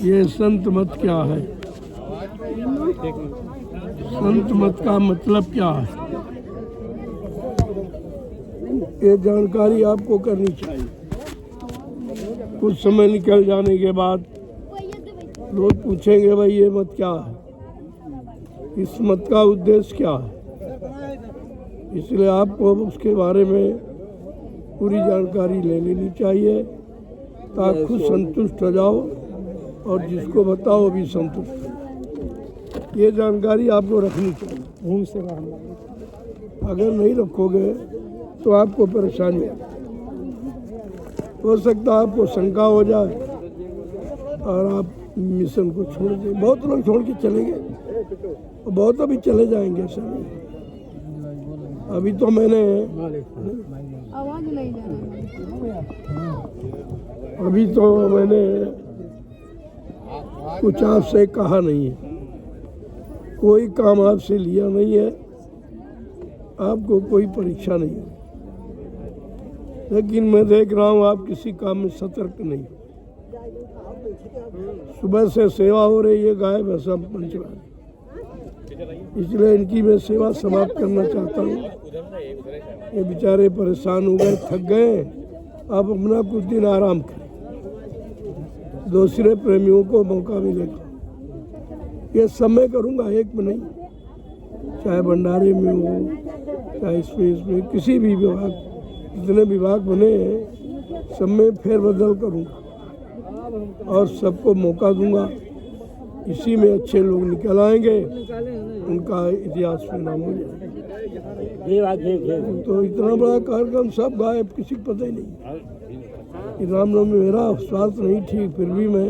ये संत मत क्या है? संत मत का मतलब क्या है? ये जानकारी आपको करनी चाहिए। कुछ समय निकल जाने के बाद लोग पूछेंगे भाई ये मत क्या है, इस मत का उद्देश्य क्या है। इसलिए आपको उसके बारे में पूरी जानकारी ले लेनी चाहिए ताकि खुद संतुष्ट हो जाओ और जिसको बताओ भी संतुष्ट हो। ये जानकारी आपको रखनी चाहिए। घूम से अगर नहीं रखोगे तो आपको परेशानी हो सकता है, आपको शंका हो जाए और आप मिशन को छोड़ दें। बहुत लोग छोड़ के चले गए, बहुत अभी चले जाएंगे। ऐसा नहीं, अभी तो मैंने कुछ आपसे कहा नहीं है, कोई काम आपसे लिया नहीं है, आपको कोई परीक्षा नहीं है। लेकिन मैं देख रहा हूँ आप किसी काम में सतर्क नहीं। सुबह से सेवा हो रही है गाय भैंसा पंचवान, इसलिए इनकी मैं सेवा समाप्त करना चाहता हूँ। ये बेचारे परेशान हो गए, थक गए, आप अपना कुछ दिन आराम करें, दूसरे प्रेमियों को मौका मिलेगा। ये सब मैं करूँगा, एक में नहीं, चाहे भंडारे में हो चाहे स्पेस में, किसी भी विभाग, जितने विभाग बने हैं सब में फेरबदल करूँगा और सबको मौका दूंगा। इसी में अच्छे लोग निकल आएंगे, उनका इतिहास में नाम हो जाएगा। तो इतना बड़ा कार्यक्रम सब गायब, किसी को पता ही नहीं। रामनवमी मेरा स्वास्थ्य नहीं ठीक, फिर भी मैं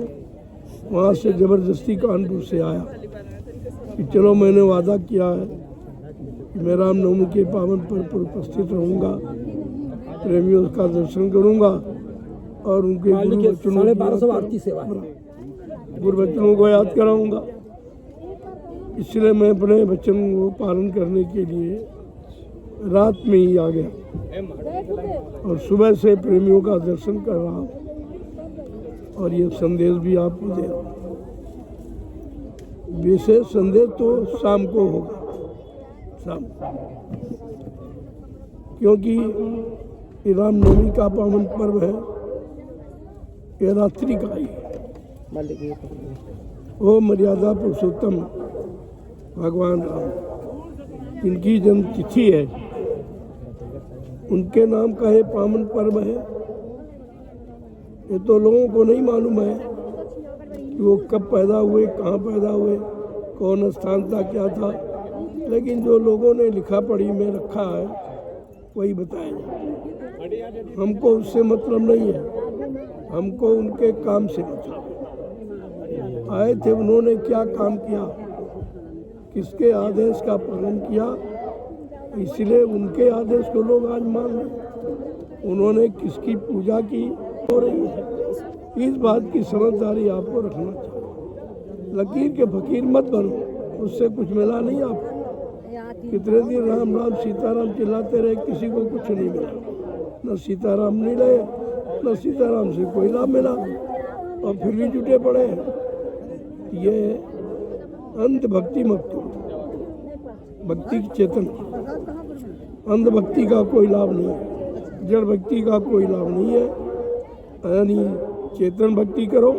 वहाँ से जबरदस्ती कानपुर से आया कि चलो मैंने वादा किया है कि मैं रामनवमी के पावन पर्व पर उपस्थित रहूँगा, प्रेमियों का दर्शन करूँगा और उनके गुरु वचनों को याद कराऊंगा। इसलिए मैं अपने वचन को पालन करने के लिए रात में ही आ गया और सुबह से प्रेमियों का दर्शन कर रहा हूँ और ये संदेश भी आपको दे रहा हूँ। विशेष संदेश तो शाम को होगा, शाम, क्योंकि रामनवमी का पावन पर्व है, ये रात्रि का ही है। वो मर्यादा पुरुषोत्तम भगवान राम, इनकी जन्म तिथि है, उनके नाम का ये पावन पर्व है। ये तो लोगों को नहीं मालूम है कि वो कब पैदा हुए, कहाँ पैदा हुए, कौन स्थान था, क्या था, लेकिन जो लोगों ने लिखा पढ़ी में रखा है वही बताया। हमको उससे मतलब नहीं है, हमको उनके काम से मतलब आए थे। उन्होंने क्या काम किया, किसके आदेश का पालन किया, इसलिए उनके आदेश को लोग आज मान रहे। उन्होंने किसकी पूजा की हो रही है, इस बात की समझदारी आपको रखना चाहिए। लकीर के फकीर मत बनो, उससे कुछ मिला नहीं आपको। कितने दिन राम राम सीताराम चिल्लाते रहे, किसी को कुछ नहीं मिला, न सीताराम मिले न सीताराम से कोई लाभ मिला और फिर भी जुटे पड़े। ये अंधभक्ति मत करो, भक्ति की चेतन, अंधभक्ति का कोई लाभ नहीं है, जड़ भक्ति का कोई लाभ नहीं है। यानी चेतन भक्ति करो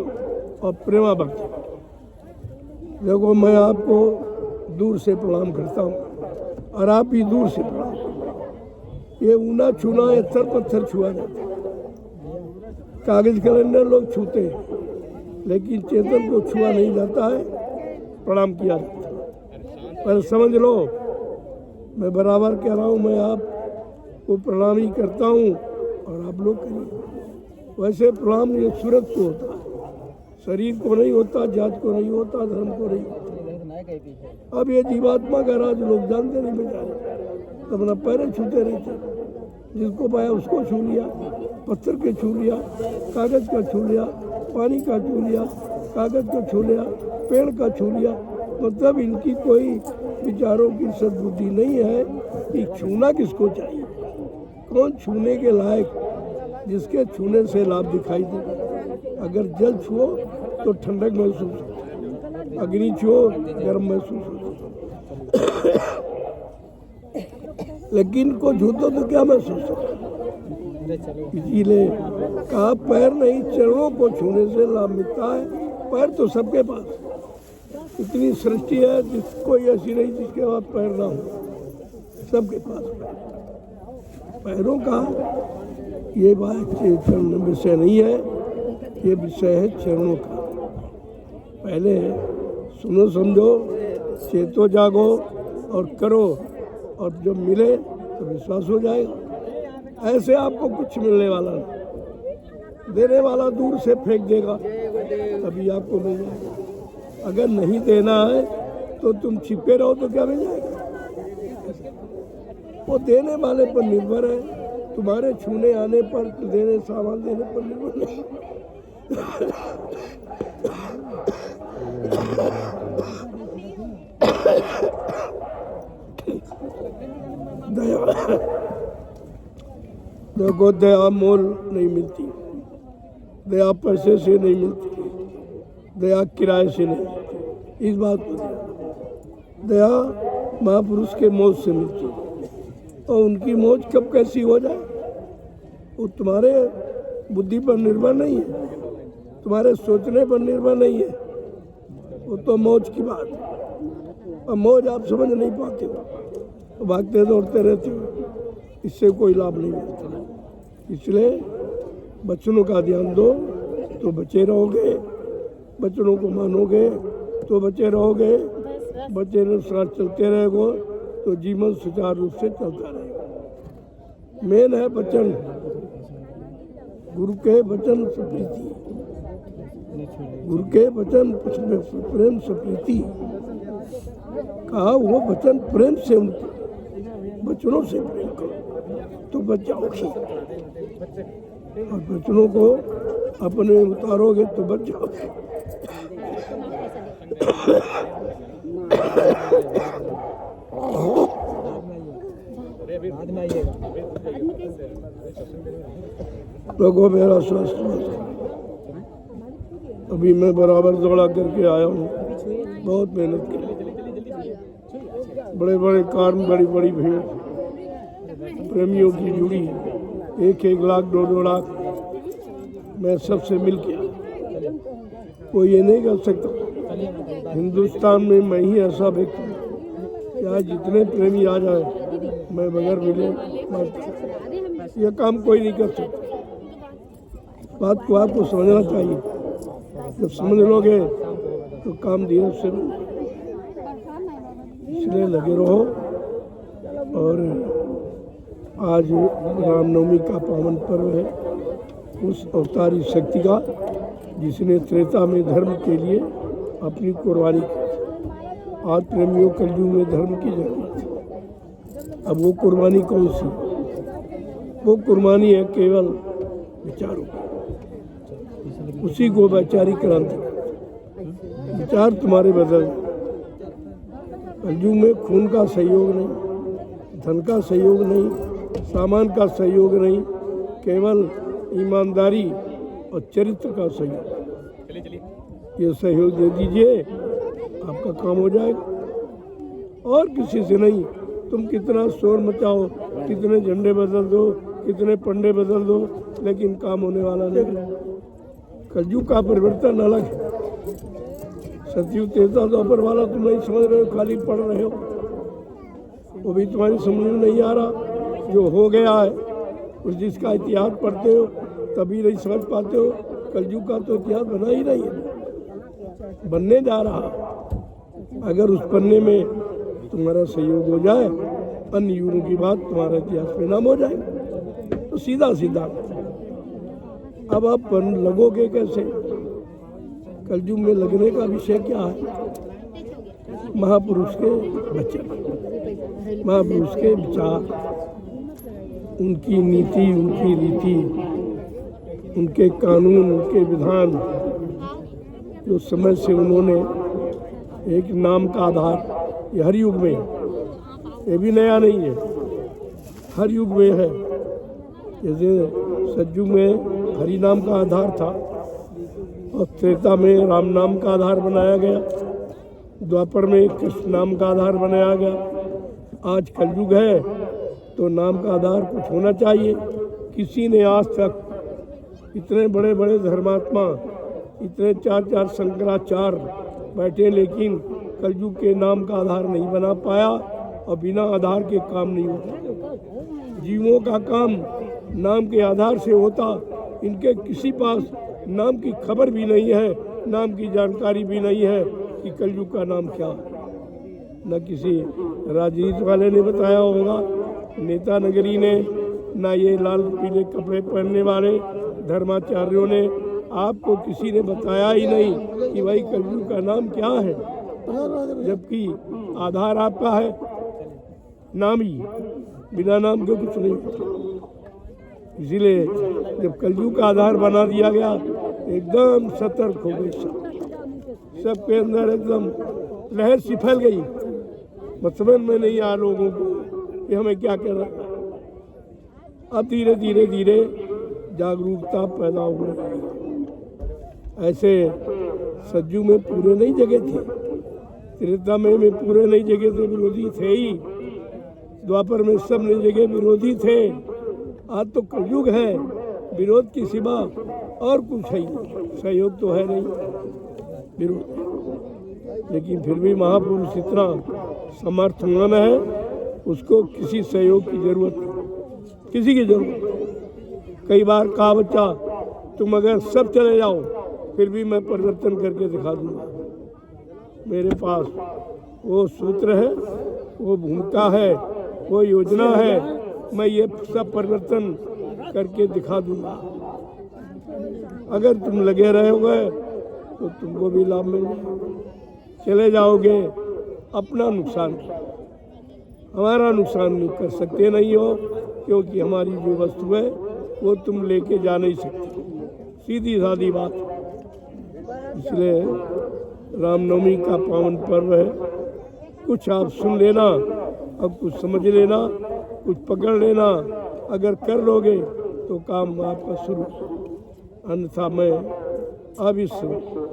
और प्रेमा भक्ति करो। देखो मैं आपको दूर से प्रणाम करता हूँ और आप भी दूर से प्रणाम करो। ये ऊना छूना पत्थर पत्थर छुआ जाता है, कागज कैलेंडर लोग छूते हैं, लेकिन चेतन को छुआ नहीं जाता है, प्रणाम किया जाता है। पर समझ लो मैं बराबर कह रहा हूँ, मैं आपको प्रणाम ही करता हूँ और आप लोग करिए। वैसे प्रणाम ये सूरत को होता है, शरीर को नहीं होता, जात को नहीं होता, धर्म को नहीं होता। अब ये जीवात्मा का राज लोग जानते नहीं बेचारे, तो अपना पैर छूते रहते, जिसको पाया उसको छू लिया, पत्थर के छू लिया, कागज का छू लिया, पानी का छू लिया, कागज का छू लिया, पेड़ का छू लिया। मतलब इनकी कोई विचारों की सद्बुद्धि नहीं है कि छूना किसको चाहिए, कौन छूने के लायक, जिसके छूने से लाभ दिखाई दे। अगर जल छुओ तो ठंडक महसूस होती, अग्नि छुओ गर्म महसूस होती, लेकिन को छूतो तो क्या महसूस होता। इसीलिए कहा पैर नहीं चरणों को छूने से लाभ मिलता है। पैर तो सबके पास, इतनी सृष्टि है कोई ऐसी नहीं जिसके पास पैर ना हो, सबके पास पैरों का ये बात विषय नहीं है, ये विषय है चरणों का। पहले सुनो समझो, चेतो जागो और करो, और जब मिले तो विश्वास हो जाएगा। ऐसे आपको कुछ मिलने वाला नहीं, देने वाला दूर से फेंक देगा तभी आपको मिल जाएगा। अगर नहीं देना है तो तुम छिपे रहो तो क्या मिल जाएगा। वो देने वाले पर निर्भर है, तुम्हारे छूने आने पर, देने सामान देने पर निर्भर नहीं। दया देखो, दया मोल नहीं मिलती, दया पैसे से नहीं मिलती, दया किराए से नहीं मिलती। इस बात को दया महापुरुष के मौज से मिलती है, और उनकी मौज कब कैसी हो जाए वो तुम्हारे बुद्धि पर निर्भर नहीं है, तुम्हारे सोचने पर निर्भर नहीं है, वो तो मौज की बात है। और मौज आप समझ नहीं पाते हो, तो भागते दौड़ते रहते हो, इससे कोई लाभ नहीं मिलता। इसलिए बचनों का ध्यान दो तो बचे रहोगे, बचनों को मानोगे तो बचे रहोगे, बचे अनुसार चलते रहोगे तो जीवन सुचारू रूप से चलता रहेगा। मेन है वचन, गुरु के वचन सप्रीति, गुरु के वचन प्रेम सप्रीति। कहा वो वचन प्रेम से, उनके वचनों से प्रेम करो तो बच जाओगे, और वचनों को अपने उतारोगे तो बच जाओगे। लोगों मेरा स्वास्थ्य, अभी मैं बराबर दौड़ा करके आया हूँ, बहुत मेहनत की, बड़े बड़े कार में बड़ी बड़ी भीड़ प्रेमियों की जुड़ी, 1-1 लाख 2-2 लाख, मैं सबसे मिल के, कोई ये नहीं कर सकता हिंदुस्तान में मैं ही ऐसा व्यक्ति हूँ, या जितने प्रेमी आ जाए मैं बगैर मिले ये काम कोई नहीं कर सकता। बात को आपको समझना चाहिए, जब समझ लोगे तो काम धीरे से, इसलिए लगे रहो। और आज रामनवमी का पावन पर्व है, उस अवतारी शक्ति का जिसने त्रेता में धर्म के लिए अपनी कुर्बानी की। आज प्रेमियों कलयुग में धर्म की जरूरत है। अब वो कुर्बानी कौन सी? वो कुर्बानी है केवल विचारों की, उसी को वैचारिक क्रांति, विचार तुम्हारे बदल। कलयुग में खून का सहयोग नहीं, धन का सहयोग नहीं, सामान का सहयोग नहीं, केवल ईमानदारी और चरित्र का सहयोग। ये सहयोग दे दीजिए, आपका काम हो जाएगा, और किसी से नहीं। तुम कितना शोर मचाओ, कितने झंडे बदल दो, कितने पंडे बदल दो, लेकिन काम होने वाला नहीं। कलयुग का परिवर्तन अलग है। सतयुग त्रेता द्वापर वाला तुम नहीं समझ रहे हो, खाली पढ़ रहे हो, वो भी तुम्हारी समझ में नहीं आ रहा। जो हो गया है और जिसका इतिहास पढ़ते हो तभी नहीं समझ पाते हो। कलयुग का तो इतिहास बना ही नहीं है, बनने जा रहा। अगर उस पन्ने में तुम्हारा सहयोग हो जाए, अन्य युगों की बात तुम्हारा इतिहास में नाम हो जाए, तो सीधा सीधा। अब आप लगोगे कैसे? कलयुग में लगने का विषय क्या है? महापुरुष के वचन, महापुरुष के विचार, उनकी नीति, उनकी रीति, उनके कानून, उनके विधान, जो समय से उन्होंने एक नाम का आधार, ये हर युग में, ये भी नया नहीं है, हर युग में है। जैसे सतयुग में हरि नाम का आधार था, और त्रेता में राम नाम का आधार बनाया गया, द्वापर में कृष्ण नाम का आधार बनाया गया। आज कलयुग है तो नाम का आधार कुछ होना चाहिए। किसी ने आज तक इतने बड़े बड़े धर्मात्मा, इतने 4 शंकराचार्य बैठे, लेकिन कलयुग के नाम का आधार नहीं बना पाया। और बिना आधार के काम नहीं होता। जीवों का काम नाम के आधार से होता। इनके किसी पास नाम की खबर भी नहीं है, नाम की जानकारी भी नहीं है कि कलयुग का नाम क्या है। न किसी राजनीति वाले ने बताया होगा, नेता नगरी ने, ना ये लाल पीले कपड़े पहनने वाले धर्माचार्यों ने, आपको किसी ने बताया ही नहीं कि भाई कलयुग का नाम क्या है, जबकि आधार आपका है नाम ही। बिना नाम के कुछ नहीं। इसीलिए जब कलयुग का आधार बना दिया गया, एकदम सतर्क हो गए सबके अंदर एकदम लहर सी फैल गई। समझ में नहीं आ लोगों को कि हमें क्या करना। अब धीरे धीरे धीरे जागरूकता पैदा हो रही है। ऐसे सज्जू में पूरे नहीं जगे थे, त्रेता में पूरे नहीं जगे थे, विरोधी थे ही। द्वापर में सब नहीं जगह विरोधी थे। आज तो कलयुग है, विरोध की सिवा और कुछ है नहीं, सहयोग तो है नहीं, विरोध। लेकिन फिर भी महापुरुष इतना समर्थवान है, उसको किसी सहयोग की जरूरत नहीं, किसी की जरूरत नहीं। कई बार कहा बच्चा, तुम अगर सब चले जाओ फिर भी मैं परिवर्तन करके दिखा दूंगा। मेरे पास वो सूत्र है, वो भूमिका है, वो योजना है, मैं ये सब परिवर्तन करके दिखा दूंगा। अगर तुम लगे रहोगे तो तुमको भी लाभ मिल जाएगा। चले जाओगे अपना नुकसान, हमारा नुकसान नहीं कर सकते नहीं हो, क्योंकि हमारी जो वस्तु है वो तुम लेके जा नहीं सकते। सीधी सादी बात। इसलिए रामनवमी का पावन पर्व है। कुछ आप सुन लेना, अब कुछ समझ लेना, कुछ पकड़ लेना। अगर कर लोगे तो काम आपका शुरू, अन्यथा मैं अब इस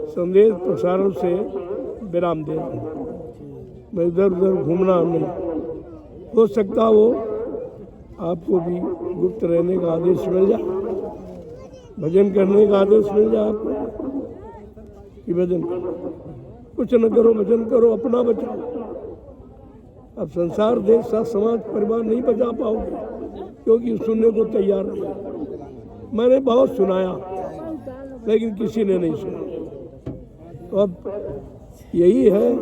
संदेश प्रसारण से विराम दे रहा हूँ। मैं इधर उधर घूमना नहीं। हो सकता हो आपको भी गुप्त रहने का आदेश मिल जाए, भजन करने का आदेश मिल जाए आपको कि भजन करो। कुछ न करो, भजन करो, अपना बचाओ। अब संसार, देश, समाज, परिवार नहीं बचा पाओगे, क्योंकि सुनने को तैयार नहीं। मैंने बहुत सुनाया, लेकिन किसी ने नहीं सुना। तो अब यही है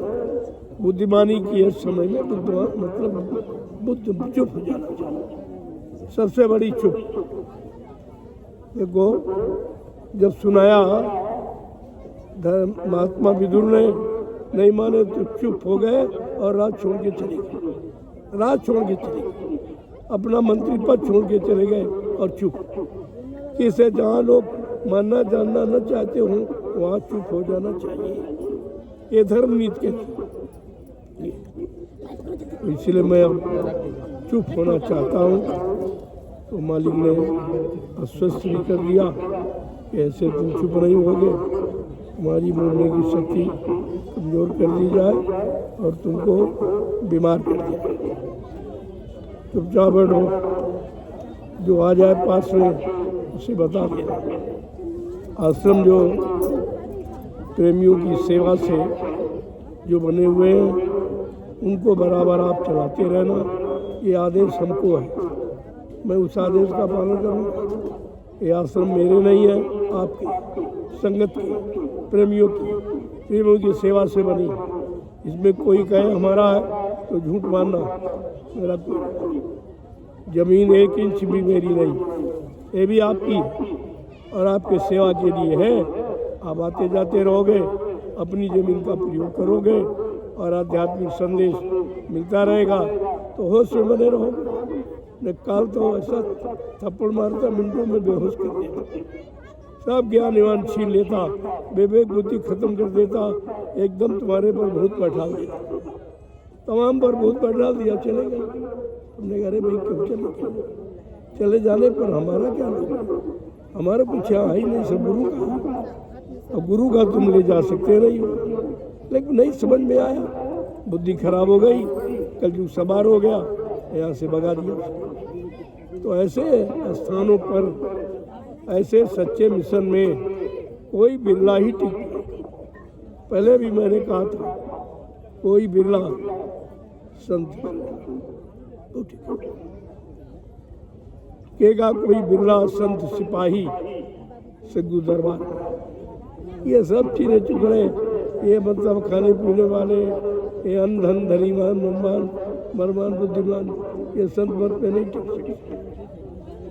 बुद्धिमानी की इस समय में बुद्धिमान मतलब बुद्ध चुप हो जाना चाहिए। सबसे बड़ी चुप। देखो, जब सुनाया महात्मा विदुर ने, नहीं माने तो चुप हो गए और राज छोड़ के चले गए। राज छोड़ के चले गए, अपना मंत्री पद छोड़ के चले गए और चुप। किसे जहाँ लोग मानना जानना न चाहते हो वहाँ चुप हो जाना चाहिए। ये धर्म नीति के, इसलिए मैं अब चुप होना चाहता हूँ। तो मालिक ने आश्वस्त भी कर दिया कि ऐसे तुम चुप नहीं होगे, तुम्हारी बोलने की शक्ति कमजोर कर दी जाए और तुमको बीमार कर दिया। चुपचाप बैठो, जो आ जाए पास में उसे बता देना। आश्रम जो प्रेमियों की सेवा से जो बने हुए हैं उनको बराबर आप चलाते रहना, ये आदेश हमको है। मैं उस आदेश का पालन करूँगा। ये आश्रम मेरे नहीं है, आपके संगत की, प्रेमियों की सेवा से बनी। इसमें कोई कहे हमारा है तो झूठ मानना। मेरा जमीन 1 इंच भी मेरी नहीं, ये भी आपकी और आपके सेवा के लिए है। आप आते जाते रहोगे, अपनी जमीन का प्रयोग करोगे और आध्यात्मिक संदेश मिलता रहेगा तो होश में बने रहोगे। न काल तो ऐसा थप्पड़ मारता मिनटों में बेहोश कर देता, सब ज्ञान विज्ञान छीन लेता, विवेक बुद्धि खत्म कर देता, एकदम तुम्हारे पर भूत बैठा देता। तमाम पर भूत बैठा दिया, चले गए। हमने कहा अरे भाई क्यों चले जाने पर हमारा क्या लगा, हमारा कुछ यहाँ ही नहीं, सब गुरु का। और गुरु का तुम ले जा सकते नहीं हो। लेकिन नहीं समझ में आया, बुद्धि खराब हो गई, कलयुग सवार हो गया, यहाँ से भगा दिया। तो ऐसे स्थानों पर, ऐसे सच्चे मिशन में कोई बिरला ही टिक। पहले भी मैंने कहा था, कोई बिरला संत तो ठीक केगा, कोई बिरला संत सिपाही सद्गुरु दरबार। ये सब चीज़ें टुकड़े, ये मतलब खाने पीने वाले, ये अंधन धनीमान मरमान मरमान बुद्धिमान, ये संत वर्ग पे नहीं टिक सके।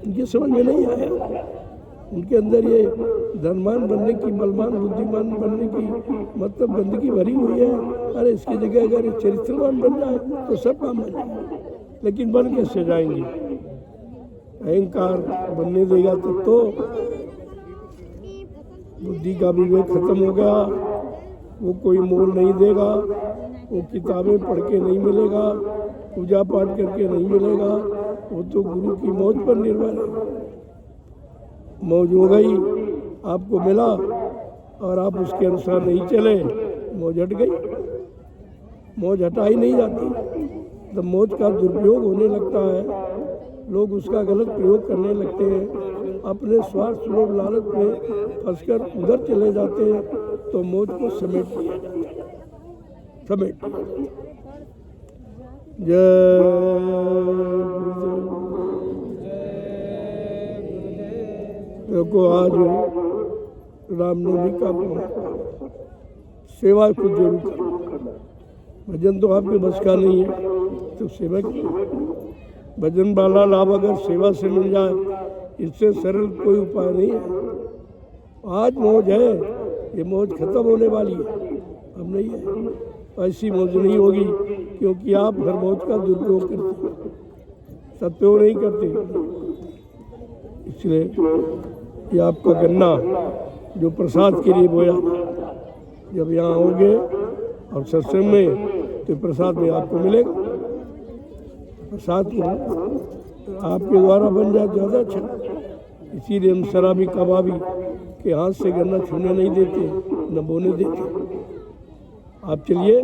इनके समझ में नहीं आया, उनके अंदर ये धनवान बनने की, बलवान बुद्धिमान बनने की मतलब गंदगी भरी हुई है। अरे इसकी जगह अगर चरित्रवान बन जाए तो सब काम बन जाए, लेकिन बन कैसे जाएंगे? अहंकार बनने देगा तो बुद्धि का विवेक खत्म हो गया। वो कोई मोल नहीं देगा, वो किताबें पढ़ के नहीं मिलेगा, पूजा पाठ करके नहीं मिलेगा, वो तो गुरु की मौज पर निर्भर है। मौज हो गई, आपको मिला और आप उसके अनुसार नहीं चले, मौज हट गई। मौज हटाई नहीं जाती। जब मौज का दुरुपयोग होने लगता है, लोग उसका गलत प्रयोग करने लगते हैं, अपने स्वार्थ लोभ लालच में फंसकर उधर चले जाते हैं, तो मौज को समेट लिया जाता है, समेट। जय देखो आज रामनवमी का सेवा को जरूर करो। भजन तो आपके बस का नहीं है, तो सेवा की। भजन वाला लाभ अगर सेवा से मिल जाए, इससे सरल कोई उपाय नहीं है। आज मौज है, ये मौज खत्म होने वाली है, अब नहीं है। ऐसी मौज नहीं होगी, क्योंकि आप हर मौज का दुरुपयोग करते हैं, सदुपयोग नहीं करते। इसलिए ये आपका गन्ना जो प्रसाद के लिए बोया, जब यहाँ आओगे और सत्संग में, तो प्रसाद में आपको मिलेगा। प्रसाद को आपके द्वारा बन जाए ज़्यादा अच्छा। इसीलिए हम शराबी कबाबी के हाथ से गन्ना छूने नहीं देते, न बोने देते। आप चलिए,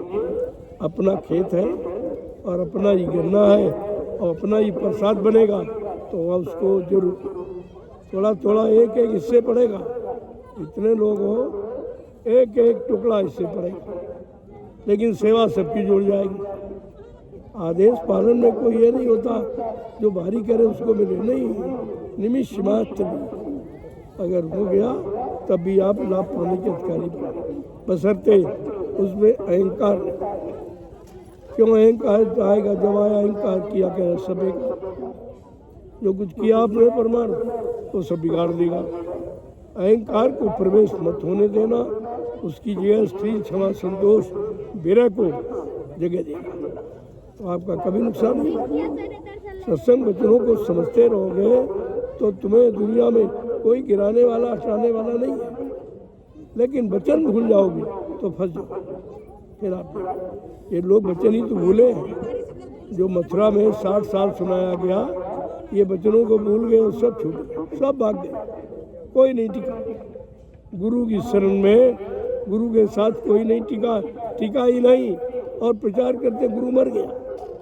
अपना खेत है और अपना ही गन्ना है और अपना ही प्रसाद बनेगा, तो उसको जरूर थोड़ा थोड़ा एक एक हिस्से पड़ेगा। इतने लोग हो, एक एक टुकड़ा हिस्से पड़ेगा, लेकिन सेवा सबकी जुड़ जाएगी। आदेश पालन में कोई ये नहीं होता जो भारी करे उसको मिले, नहीं, निमिष मात्र भी अगर हो गया तब भी आप लाभ पाने के अधिकारी बने, बशर्ते उसमें अहंकार। क्यों अहंकार आएगा? जब आया अहंकार किया क्या सब जो कुछ किया आपने प्रमाण, तो सब बिगाड़ देगा। अहंकार को प्रवेश मत होने देना, उसकी जगह स्त्री क्षमा संतोष विरह को जगह देना, तो आपका कभी नुकसान नहीं। सत्संग वचनों को समझते रहोगे तो तुम्हें दुनिया में कोई गिराने वाला हटाने वाला नहीं है। लेकिन वचन भूल जाओगे तो फंस जाओ। फिर आप ये लोग वचन ही तो भूले हैं। जो मथुरा में 60 साल सुनाया गया, ये वचनों को भूल गए और सब छूट गए, सब भाग गए, कोई नहीं टिका। गुरु की शरण में गुरु के साथ कोई नहीं टिका, टिका ही नहीं। और प्रचार करते गुरु मर गया,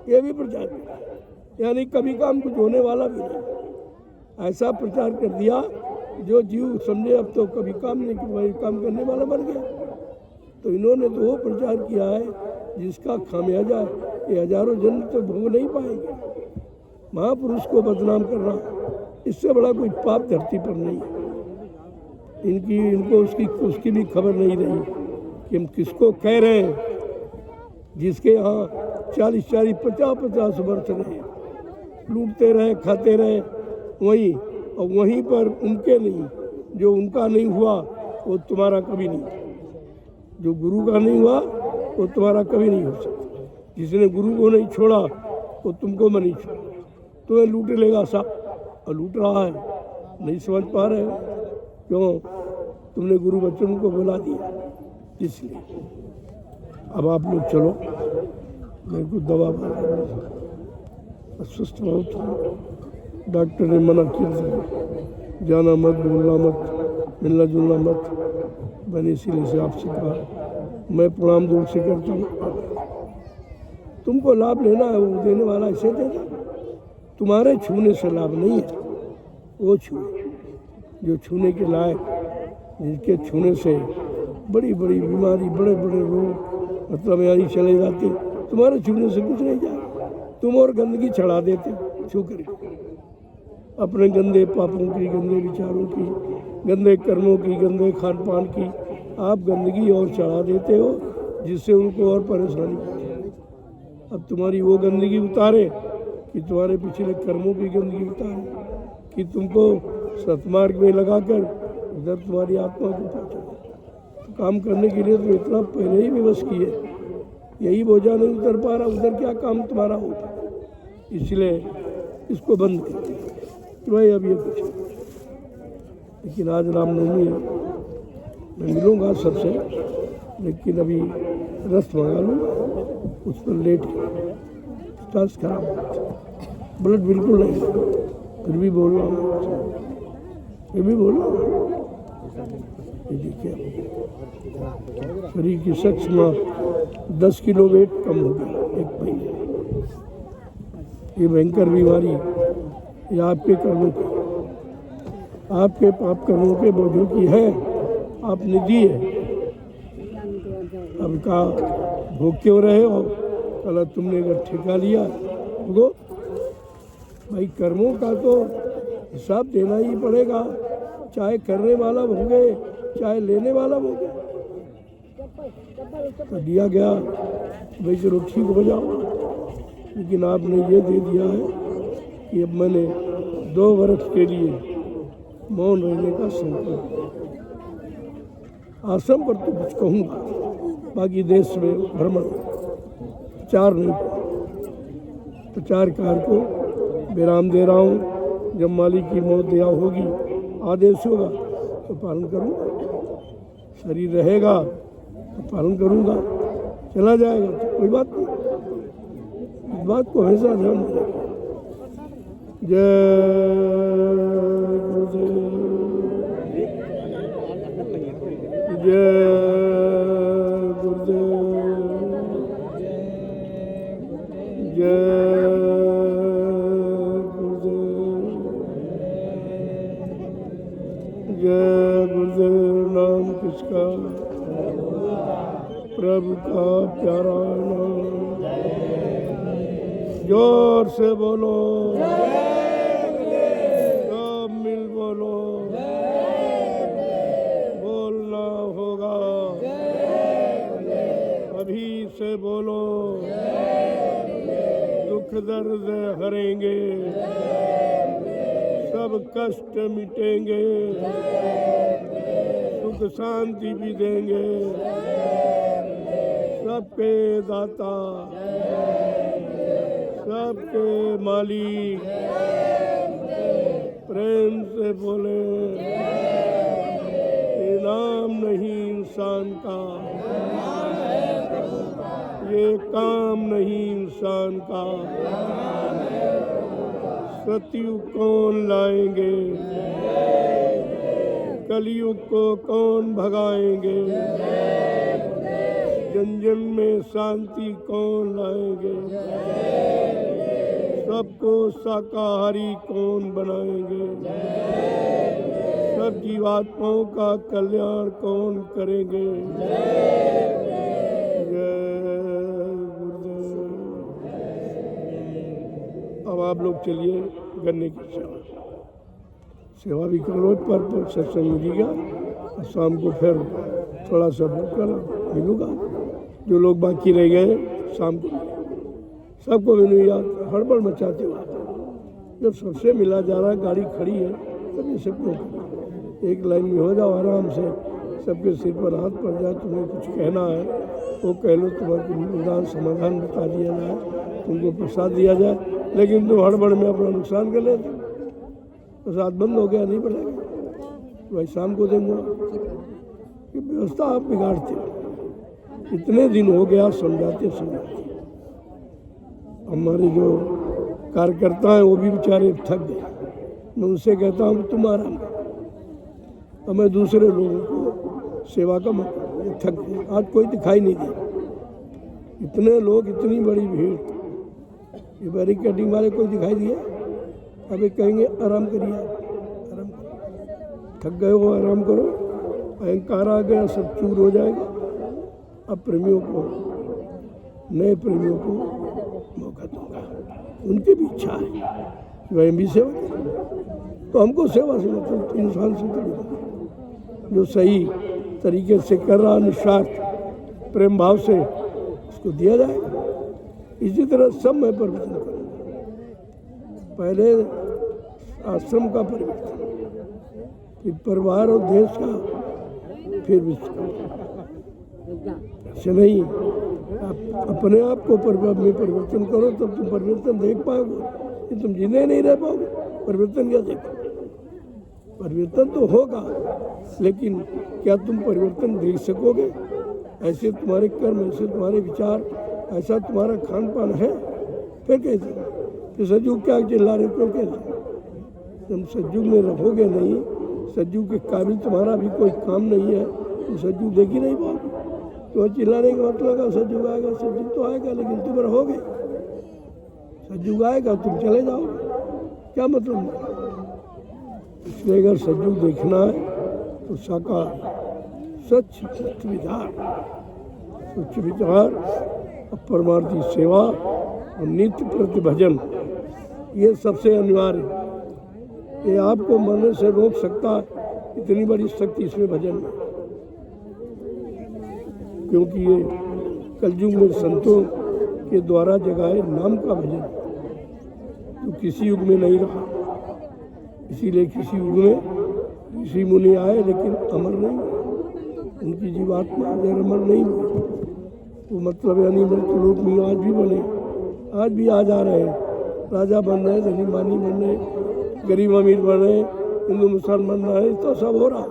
ये भी प्रचार किया, यानी कभी काम कुछ होने वाला भी नहीं। ऐसा प्रचार कर दिया जो जीव समझे अब तो कभी काम नहीं, वही काम करने वाला मर गया। तो इन्होंने तो वो प्रचार किया है जिसका खामियाजा ये हजारों जन्म तो भोग नहीं पाएंगे। महापुरुष को बदनाम करना, इससे बड़ा कोई पाप धरती पर नहीं है। इनको उसकी भी खबर नहीं रही कि हम किसको कह रहे हैं, जिसके यहाँ 40-40, 50-50 वर्ष रहे, लूटते रहे, खाते रहे वहीं, और वहीं पर उनके नहीं, जो उनका नहीं हुआ वो तुम्हारा कभी नहीं, जो गुरु का नहीं हुआ वो तुम्हारा कभी नहीं हो सकता। जिसने गुरु को नहीं छोड़ा वो तुमको मैं नहीं छोड़ा, तुम्हें लूट लेगा सब, और लूट रहा है, नहीं समझ पा रहे हो। क्यों? तुमने गुरु बच्चों को बुला दिया, इसलिए। अब आप लोग चलो, मेरे को दवा अस्वस्थ बहुत हूँ, डॉक्टर ने मना किया, जाना मत, बोलना मत, मिलना जुलना मत। मैंने इसीलिए से आपसे कहा, मैं प्रणाम दूर से करता हूँ। तुमको लाभ लेना है, वो देने वाला ऐसे दे दे। तुम्हारे छूने से लाभ नहीं है, वो छूए जो छूने के लायक, जिसके छूने से बड़ी बड़ी बीमारी, बड़े बड़े रोग मतलब यानी चले जाते। तुम्हारे छूने से कुछ नहीं जाए। तुम और गंदगी चढ़ा देते छू करके, अपने गंदे पापों की, गंदे विचारों की, गंदे कर्मों की, गंदे खान पान की आप गंदगी और चढ़ा देते हो, जिससे उनको और परेशानी होती है। अब तुम्हारी वो गंदगी उतारे कि तुम्हारे पिछले कर्मों की गंदगी उतारे, कि तुमको सतमार्ग में लगाकर उधर तुम्हारी आत्मा को पहुँचा। तो काम करने के लिए तो इतना पहले ही विवश किए, यही बोझा नहीं उतर पा रहा, उधर क्या काम तुम्हारा होता। इसलिए इसको बंद करते कि भाई अब ये कुछ। लेकिन आज रामनवमी है, मैं मिलूँगा सबसे, लेकिन अभी रस मंगा लूँ, उस पर लेट स्टार्स खराब होता, ब्लड बिल्कुल नहीं, फिर भी बोल रहा हूँ, फिर भी बोल रहा हूँ। ये देखिए शरीर की शख्स में 10 किलो वेट कम हो गया एक महीने। ये भयंकर बीमारी ये आपके कर्मों की, आपके पाप कर्मों के बोझों की है, आपने दी है। अब का भोग क्यों रहे हो? कल तुमने अगर ठेका लिया तो भाई कर्मों का तो हिसाब देना ही पड़ेगा, चाहे करने वाला भोगे चाहे लेने वाला भोगे। तो दिया गया भाई चलो ठीक हो जाओ, लेकिन आपने ये दे दिया है कि अब मैंने 2 वर्ष के लिए मौन रहने का संकल्प। आश्रम पर तो कुछ कहूँगा, बाकी देश में भ्रमण प्रचार नहीं, प्रचार कार्य को विराम दे रहा हूँ। जब मालिक की मौत दया होगी, आदेश होगा तो पालन करूँगा, शरीर रहेगा तो पालन करूँगा, चला जाएगा तो कोई बात नहीं। इस बात को हमेशा ध्यान में रखें। जय गुरुदेव, जय गुरुदेव, जय जय गुरुदेव। नाम किसका? प्रभु का प्यारा नाम। जोर से बोलो, सब मिल बोलो, बोलना होगा, अभी से बोलो। दुख दर्द हरेंगे, सब कष्ट मिटेंगे, सुख शांति भी देंगे। सबके दाता, सबके मालिक, प्रेम से बोले। ये नाम नहीं इंसान का, ये काम नहीं इंसान का। सतयुग कौन लाएंगे, कलयुग को कौन भगाएंगे, जन जन में शांति कौन लाएंगे, सबको शाकाहारी कौन बनाएंगे, सब जीवात्माओं का कल्याण कौन करेंगे। अब आप लोग चलिए गन्ने की सेवा भी कर लो, पर सत्संग मिलेगा। और शाम को फिर थोड़ा सा भूख कर मिलूँगा। जो लोग बाकी रह गए शाम को सबको मिलूँ। याद हड़बड़ मचाते हो, जब सबसे मिला जा रहा है, गाड़ी खड़ी है, तब ये सबको एक लाइन में हो जाओ आराम से। सबके सिर पर हाथ पड़ जाए, तुम्हें कुछ कहना है वो कह लो, तुम्हारा निदान समाधान बता दिया जाए, तुमको प्रसाद दिया जाए। लेकिन तुम हड़बड़ में अपना नुकसान कर लेते, प्रसाद बंद हो गया, नहीं बढ़ेगा, तो भाई शाम को देंगे। ये व्यवस्था आप बिगाड़ते हो। इतने दिन हो गया समझाते समझाते, हमारे जो कार्यकर्ता हैं वो भी बेचारे थक गए। मैं उनसे कहता हूँ तुम आराम, और मैं दूसरे लोगों को सेवा का मौका थक गया। आज कोई दिखाई नहीं दिया, इतने लोग, इतनी बड़ी भीड़, ये बैरिकेडिंग वाले कोई दिखाई दिया? अभी कहेंगे आराम करिए, आराम करो, थक गए हो आराम करो, अहंकार आ गया सब चूर हो जाएगा। अब प्रेमियों को, नए प्रेमियों को मौका दूंगा, उनकी भी इच्छा है कि वह भी सेवा करें। तो हमको सेवा से मतलब 3 साल से तो जो सही तरीके से कर रहा, निस्वार्थ प्रेम भाव से, उसको दिया जाएगा। इसी तरह सब मैं परिवर्तन करूँगा। पहले आश्रम का परिवर्तन, फिर परिवार और देश का, फिर विश्व का। ऐसे नहीं, आप अपने आप को में परिवर्तन करो तब तुम परिवर्तन देख पाओगे। कि तुम जीने नहीं रह पाओगे, परिवर्तन क्या देखो? परिवर्तन तो होगा, लेकिन क्या तुम परिवर्तन देख सकोगे? ऐसे तुम्हारे कर्म, ऐसे तुम्हारे विचार, ऐसा तुम्हारा खान पान है, फिर कैसे? कि सतयुग क्या चिल्ला रहे हो? कैसे तुम सतयुग में रहोगे नहीं, सतयुग के काबिल तुम्हारा भी कोई काम नहीं है, तुम सतयुग देख ही नहीं पाओगे। तो चिल्लाने का मतलब सतयुग आएगा, सतयुग तो आएगा, लेकिन तुम रहोगे। सतयुग आएगा तुम चले जाओगे, क्या मतलब नहीं। इसलिए अगर सतयुग देखना है तो साकार, सच्च विचार, सच्च विचार, परमार्थी सेवा और नित्य प्रतिभजन, ये सबसे अनिवार्य है। ये आपको मरने से रोक सकता है, इतनी बड़ी शक्ति इसमें भजन में। क्योंकि ये कलयुग में संतों के द्वारा जगाए नाम का भजन तो किसी युग में नहीं रहा। इसीलिए किसी युग में ऋषि मुनि आए, लेकिन अमर नहीं हुए, उनकी जीवात्मा अजर अमर नहीं हुई। वो मतलब यानी मृत्यु लोक में आज भी बने, आज भी आ जा रहे हैं, राजा बन रहे, धनी मानी बन रहे, गरीब अमीर बन रहे, हिंदू मुसलमान बन रहे, तो सब हो रहा,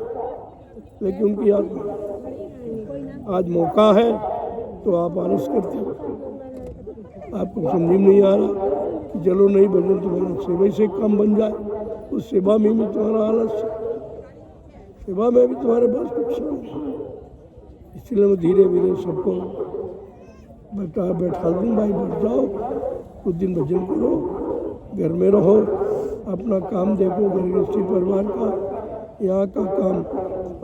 लेकिन उनकी आत्मा। आज मौका है तो आप आलस करते हो, आपको समझ में नहीं आ रहा कि चलो नहीं भजन तुम्हारा सेवा से काम बन जाए। उस सेवा में भी तुम्हारा आलस, सेवा में भी तुम्हारे पास कुछ नहीं। इसलिए मैं धीरे धीरे सबको बैठा दूँ, भाई बैठ जाओ, कुछ दिन भजन करो, घर में रहो, अपना काम देखो, गृहस्थी परिवार का। यहाँ का काम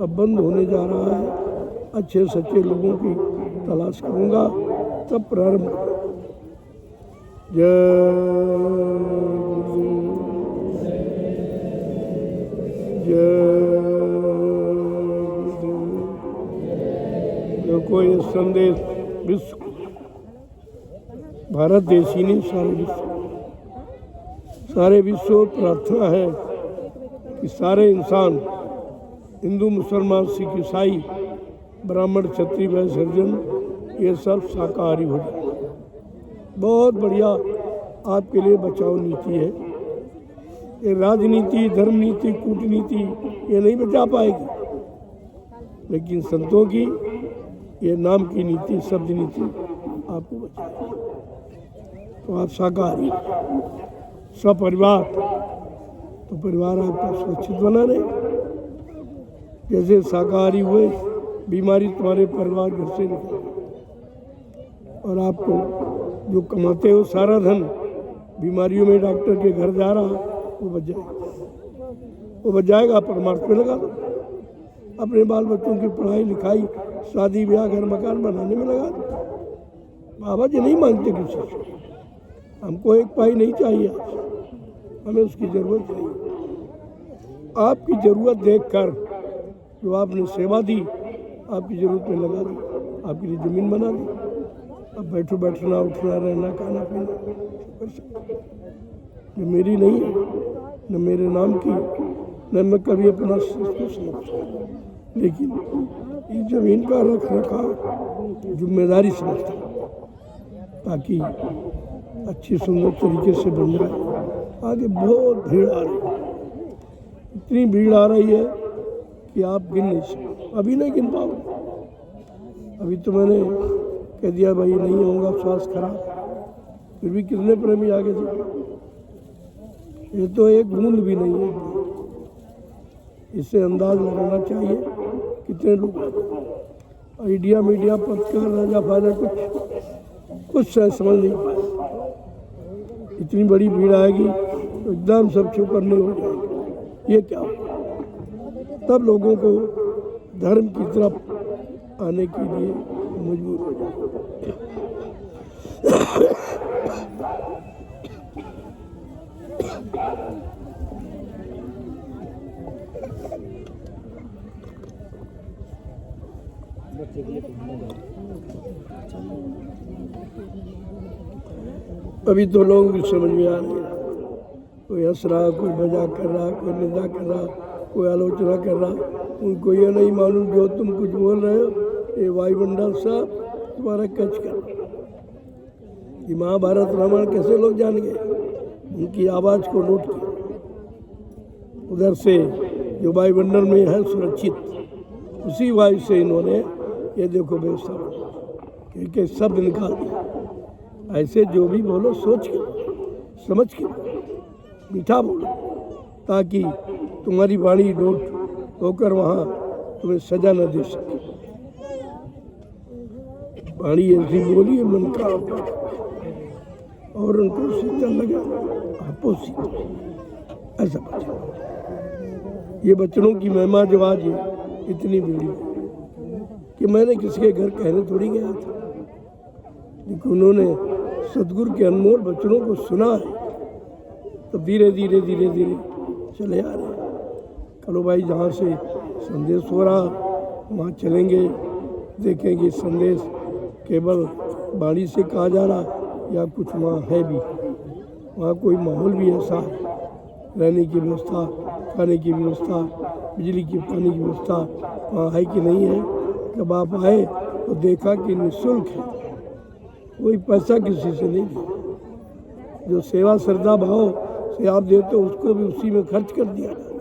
अब बंद होने जा रहा है, अच्छे सच्चे लोगों की तलाश करूँगा, तब प्रारंभ करूँगा। देखो ये संदेश विश्व, भारत देश ही नहीं, सारे विश्व प्रार्थना है कि सारे इंसान, हिंदू मुसलमान सिख ईसाई ब्राह्मण क्षत्रिय वैश्य हरिजन, ये सब शाकाहारी हो जाए। बहुत बढ़िया आपके लिए बचाव नीति है। ये राजनीति, धर्म नीति, कूटनीति ये नहीं बचा पाएगी, लेकिन संतों की ये नाम की नीति, शब्द नीति आपको बचाएगी। तो आप शाकाहारी, सपरिवार, तो परिवार आपका सुरक्षित बना रहे। जैसे शाकाहारी हुए, बीमारी तुम्हारे परिवार घर से निकल, और आपको जो कमाते हो सारा धन बीमारियों में डॉक्टर के घर जा रहा, वो बच जाएगा, वो बच जाएगा। परमार्थ में लगा दो, अपने बाल बच्चों की पढ़ाई लिखाई, शादी ब्याह, घर मकान बनाने में लगा दो। बाबा जी नहीं मांगते किसी से, हमको एक पाई नहीं चाहिए, हमें उसकी ज़रूरत नहीं। आपकी ज़रूरत देखकर जो आपने सेवा दी, आपकी ज़रूरत में लगा दी, आपके लिए ज़मीन बना दी। अब बैठो, बैठना, उठना, रहना, खाना पीना कर सकते। ये मेरी नहीं है, न मेरे नाम की, न मैं कभी अपना समझता, लेकिन इस ज़मीन का रख रखाव जिम्मेदारी समझता, ताकि अच्छी सुंदर तरीके से बन जाए। आगे बहुत भीड़ आ रही है, इतनी भीड़ आ रही है कि आप गिन नहीं सकते, अभी नहीं गिन पाओगे। अभी तो मैंने कह दिया भाई नहीं होगा, स्वास्थ्य खराब, फिर भी कितने प्रेमी आगे थे। ये तो एक बूंद भी नहीं है, इससे अंदाज लगाना चाहिए कितने लोग आइडिया मीडिया पत्रकार राजा फाले कुछ समझ नहीं पाए। इतनी बड़ी भीड़ आएगी तो एकदम सब चुप करने हो जाएंगे, ये क्या हो? तब लोगों को धर्म की तरफ आने के लिए मजबूर हो जाएंगे। अभी तो लोग भी समझ में आ रहे हैं, कोई हंस रहा, कोई मजाक कर रहा, कोई निंदा कर रहा, कोई आलोचना कर रहा। उनको ये नहीं मालूम जो तुम कुछ बोल रहे हो ये वायुमंडल साहब तुम्हारा कच कर। ये महाभारत रामायण कैसे लोग जान गए, उनकी आवाज को नोट किया। उधर से जो वायुमंडल में है सुरक्षित, उसी वायु से इन्होंने ये देखो व्यवस्था क्योंकि सब निकाल दिया। ऐसे जो भी बोलो सोच के समझ के मीठा बोलो, ताकि तुम्हारी वाणी डोट होकर वहाँ तुम्हें सजा न दे सके। वाणी ऐसी बोली है मन का और उनको शीतल लगे, आपो शीतल, ऐसा बचा। ये बच्चों की महिमा जो आज इतनी बड़ी कि मैंने किसी के घर कहने थोड़ी गया था, लेकिन उन्होंने सदगुरु के अनमोल बच्चों को सुना है, तो धीरे धीरे धीरे धीरे चले आ रहे हैं। कलो भाई जहाँ से संदेश हो रहा वहाँ चलेंगे, देखेंगे संदेश केवल वाणी से कहा जा रहा या कुछ वहाँ है भी, वहाँ कोई माहौल भी ऐसा है, रहने की व्यवस्था, खाने की व्यवस्था, बिजली की पानी की व्यवस्था वहाँ है कि नहीं है। जब आप आए तो देखा कि निःशुल्क है, कोई पैसा किसी से नहीं दिया। जो सेवा श्रद्धा भाव से आप देते हो उसको भी उसी में खर्च कर दिया जाता,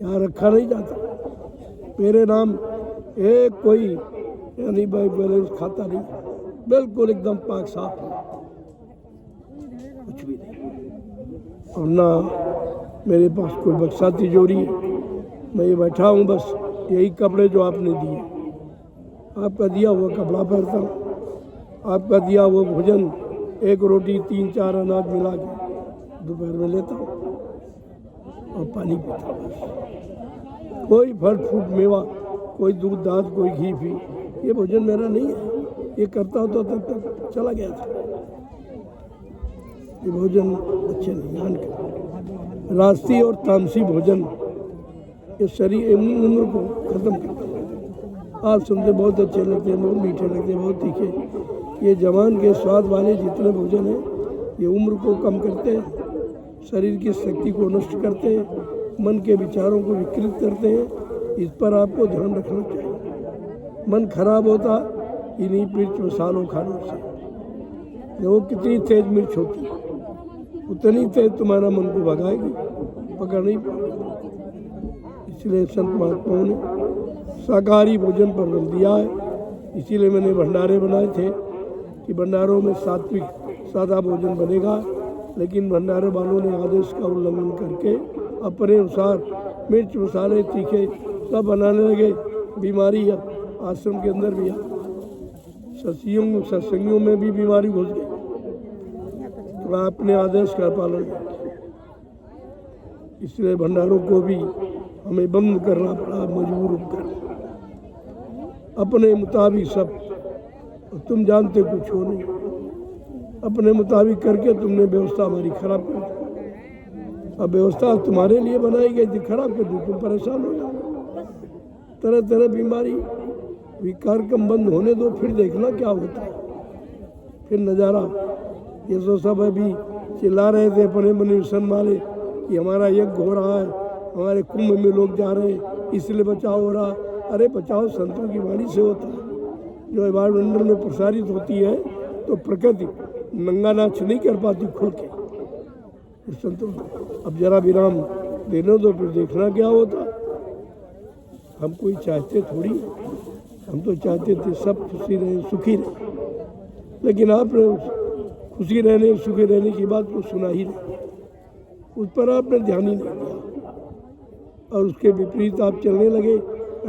यहाँ रखा नहीं जाता। मेरे नाम एक कोई यानी भाई बैलेंस खाता नहीं, बिल्कुल एकदम पाक साफ, कुछ भी नहीं। और ना मेरे पास कोई बक्सा तिजोरी है, मैं ये बैठा हूँ बस यही कपड़े जो आपने दिए, आपका दिया हुआ कपड़ा पहनता हूँ, आपका दिया हुआ भोजन, एक रोटी 3-4 अनाज मिला के दोपहर में लेता हूँ और पानी पीता हूँ बस। कोई फल फ्रूट मेवा, कोई दूध दाद, कोई घी फी, ये भोजन मेरा नहीं है। ये करता हो तो तब तक चला गया था। ये भोजन अच्छे नहीं, ध्यान कर। राजसी और तामसी भोजन ये शरीर उम्र को खत्म करता है। आप सुनते बहुत अच्छे लगते हैं, बहुत मीठे लगते हैं, बहुत तीखे। ये जवान के स्वाद वाले जितने भोजन हैं ये उम्र को कम करते हैं, शरीर की शक्ति को नष्ट करते हैं, मन के विचारों को विकृत करते हैं। इस पर आपको ध्यान रखना चाहिए। मन खराब होता इन्हीं मिर्च मसालों खाने से। वो कितनी तेज मिर्च होती उतनी तेज तुम्हारा मन को भगाएगी, पकड़ नहीं पाएगी। इसलिए संत महात्माओं ने शाकाहारी भोजन पर बल दिया है। इसीलिए मैंने भंडारे बनाए थे कि भंडारों में सात्विक सादा भोजन बनेगा, लेकिन भंडारे वालों ने आदेश का उल्लंघन करके अपने अनुसार मिर्च मसाले तीखे सब बनाने लगे। बीमारी आश्रम के अंदर भी सत्संगियों में भी बीमारी घुस गई, तो आपने आदेश का पालन किया। इसलिए भंडारों को भी हमें बंद करना पड़ा, मजबूर कर अपने मुताबिक सब। तुम जानते कुछ हो नहीं, अपने मुताबिक करके तुमने व्यवस्था हमारी खराब कर दी। अब व्यवस्था तुम्हारे लिए बनाई गई थी, खराब कर दी, तुम परेशान हो जाओ। तरह तरह बीमारी, कार्यक्रम बंद होने दो, फिर देखना क्या होता है, फिर नज़ारा। ये तो सब अभी चिल्ला रहे थे अपने मिशन वाले कि हमारा यज्ञ हो रहा है, हमारे कुंभ में लोग जा रहे हैं, इसलिए बचाव हो रहा। अरे बचाव संतों की वाणी से होता है, जो वायुमंडल में प्रसारित होती है। तो प्रकृति नंगा नाच नहीं कर पाती खुल के संतों। अब जरा विराम देने दो, फिर देखना क्या होता। हम कोई चाहते थोड़ी, हम तो चाहते थे सब खुशी रहे, सुखी रहे, लेकिन आपने खुशी रहने सुखी रहने की बात को सुना ही नहीं, उस पर आपने ध्यान ही नहीं दिया। और उसके विपरीत आप चलने लगे,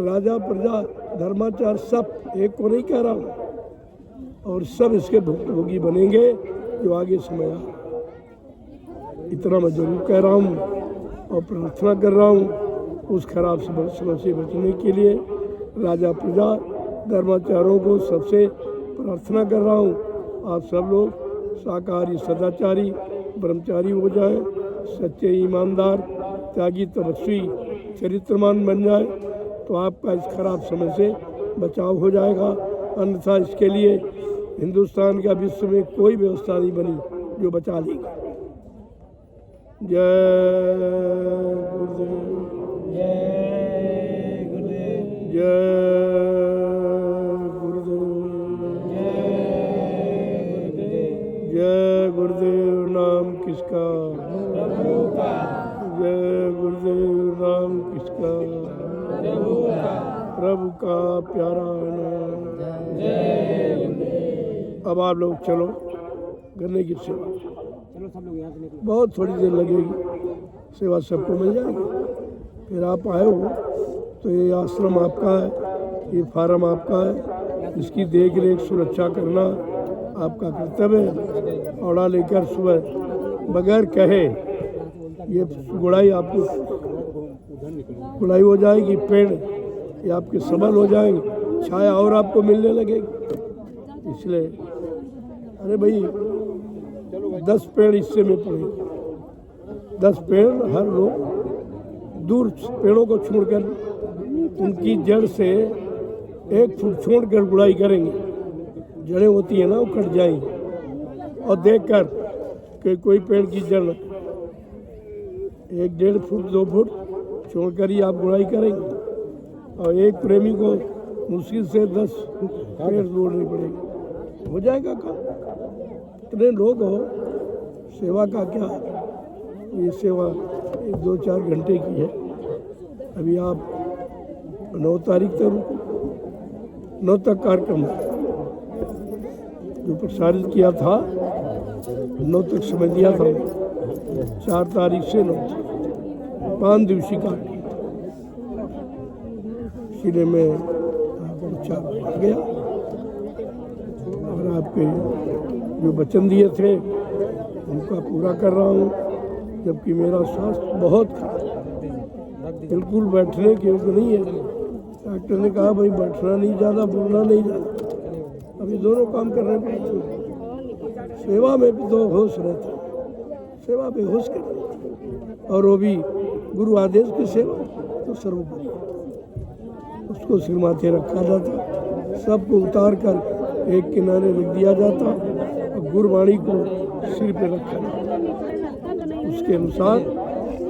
राजा प्रजा धर्माचार सब, एक को नहीं कह रहा हूँ, और सब इसके भुक्तभोगी बनेंगे जो आगे समय आ। इतना मैं जरूर कह रहा हूँ और प्रार्थना कर रहा हूँ उस खराब समय से बचने के लिए। राजा प्रजा धर्माचारों को सबसे प्रार्थना कर रहा हूँ, आप सब लोग शाकाहारी सदाचारी ब्रह्मचारी हो जाए, सच्चे ईमानदार त्यागी तपस्वी चरित्रमान बन जाए तो आपका इस खराब समय से बचाव हो जाएगा। अन्यथा इसके लिए हिंदुस्तान का विश्व में कोई व्यवस्था नहीं बनी जो बचा लेगी। जय गुरुदेव, जय गुरुदेव, जय गुरुदेव, जय गुरुदेव। नाम किसका? प्रभु का। जय गुरुदेव। नाम किसका? प्रभु का। प्रभु का प्यारा नाम। जय गुरुदेव। अब आप लोग चलो गन्ने की सेवा, चलो सब लोग यहाँ से निकलो। बहुत थोड़ी देर लगेगी, सेवा सबको मिल जाएगी। फिर आप आए हो तो ये आश्रम आपका है, ये फार्म आपका है, इसकी देख रेख सुरक्षा करना आपका कर्तव्य है। औड़ा लेकर सुबह बगैर कहे ये गुड़ाई आपको गुड़ाई हो जाएगी, पेड़ ये आपके सबल हो जाएंगे, छाया और आपको मिलने लगेगी। इसलिए अरे भाई 10 पेड़ हिस्से में पड़े, 10 पेड़ हर लोग दूर पेड़ों को छोड़कर उनकी जड़ से 1 फुट छोड़कर गुड़ाई करेंगे। जड़ें होती है ना, वो कट जाएंगी और देखकर कि कोई पेड़ की जड़ 1-1.5 फुट 2 फुट छोड़कर ही आप गुड़ाई करेंगे। और एक प्रेमी को मुश्किल से 10 पेड़ जोड़ने पड़ेंगे, हो जाएगा काम। इतने लोग हो, सेवा का क्या, ये सेवा 1-2-4 घंटे की है। अभी आप 9 तारीख तक 9 तक कार्यक्रम जो प्रसारित किया था 9 तक समय दिया था, 4 तारीख से 9 तक 5 दिवसीय कार्यक्रम। इसलिए मैं आपको 4 आ गया और आपके जो वचन दिए थे उनका पूरा कर रहा हूँ। जबकि मेरा स्वास्थ्य बहुत खराब, बिल्कुल बैठने के योग्य नहीं है। डॉक्टर ने कहा भाई बैठना नहीं ज़्यादा, बोलना नहीं ज़्यादा, अभी दोनों काम करने पड़ते। सेवा में भी तो होश रहता, सेवा पे होश करना, और वो भी गुरु आदेश की सेवा तो सर्वोपरि, उसको सिर माथे रखा जाता, सबको उतार कर एक किनारे रख दिया जाता और गुरुवाणी को सिर पे रखा जाता। उसके अनुसार